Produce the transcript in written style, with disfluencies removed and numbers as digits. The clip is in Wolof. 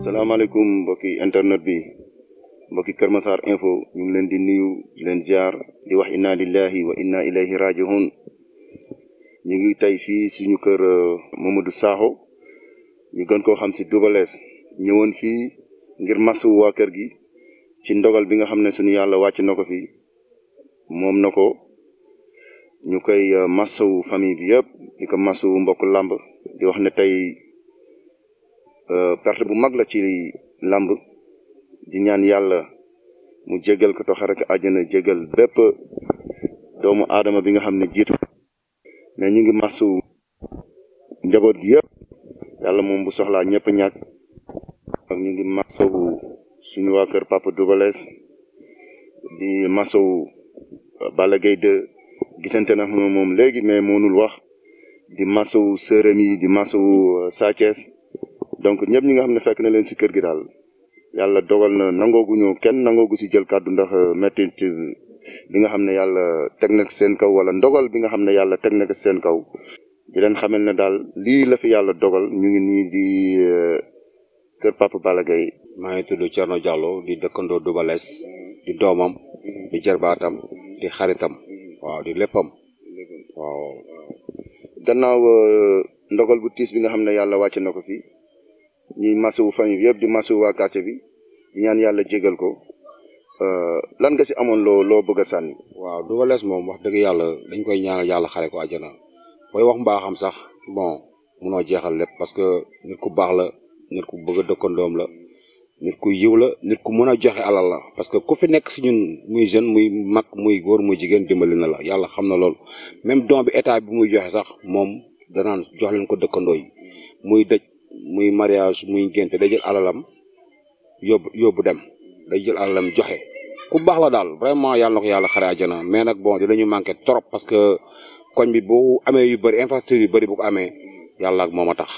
salaamaaleykum mbokki internet bi mbokki Kër Massar info ñu ngi leen di nuyu di leen ziar di wax inna lillahi wa inna ilayhi raji'un. ñu ngi tey fii suñu kër Mamadou Sakho ñu gën koo xam si Double Less ñëwoon fii ngir masawu waa kër gi ci ndogal bi nga xam ne suñu yàlla wàcc na ko fi moom na ko ñu koy masawu famille bi yëpp di ko masawu mbokk làmb di wax ne tey perte bu mag la ci làmb di ñaan yàlla mu jégal ko toxare ko àjjana jégal bépp doomu aadama bi nga xam ne jiitu mais ñu ngi masawu njaboot gi yëpp yàlla moom bu soxlaa ñëpp ñàkk ak ñu ngi masawu suñu waa kër Papa Double Less di masawu Balla Gaye 2 gisante na moom léegi mais mënul wax di masawu sërëm yi di masawu Sa Thiès donc ñëpp ñi nga xam ne fekk na leen si kër gi daal yàlla dogal na nangooguñu kenn nangoogu si jël kàddu ndax métti bi nga xam ne yàlla teg na seen kaw wala ndogal bi nga xam ne yàlla teg na seen kaw di leen xamal ne daal lii la fi yàlla dogal ñu ngi nii di kër Papa Balla Gaye. maa ngi tudd Thierno Diallo di dëkkandoo Double Less di doomam di jarbaatam di xaritam waaw di léppam waaw. gannaaw ndogal bu tiis bi nga xam ne yàlla wàcc na ko fi ñuy masawu famille bi yëpp di masawu waa quartier bi di ñaan yàlla jégal ko lan nga si amoon loo bëgg a sànni. waaw Double Less moom wax dëgg yàlla dañ koy ñaanal yàlla xare ko àjjana booy wax mbaaxam sax bon munoo jeexal lépp parce que nit ku baax la nit ku bëgg a dëkkandoom la nit ku yiw la nit ku mën a joxe alal la parce que ku fi nekk si ñun muy jeune muy mag muy góor muy jigéen dimbali na la yàlla xam na loolu même don bi état bi muy joxe sax moom danaan jox leen ko dëkkandoo yi muy dëj muy mariage muy ngénte day jël alalam yóbbu dem day jël alalam joxe ku baax la daal vraiment yàlla na ko yàlla xare àjjana mais nag bon dinañu manqué trop parce que koñ bi bu amee yu bëri infrastructure yu bëri bu ko amee yàlla ak moom a tax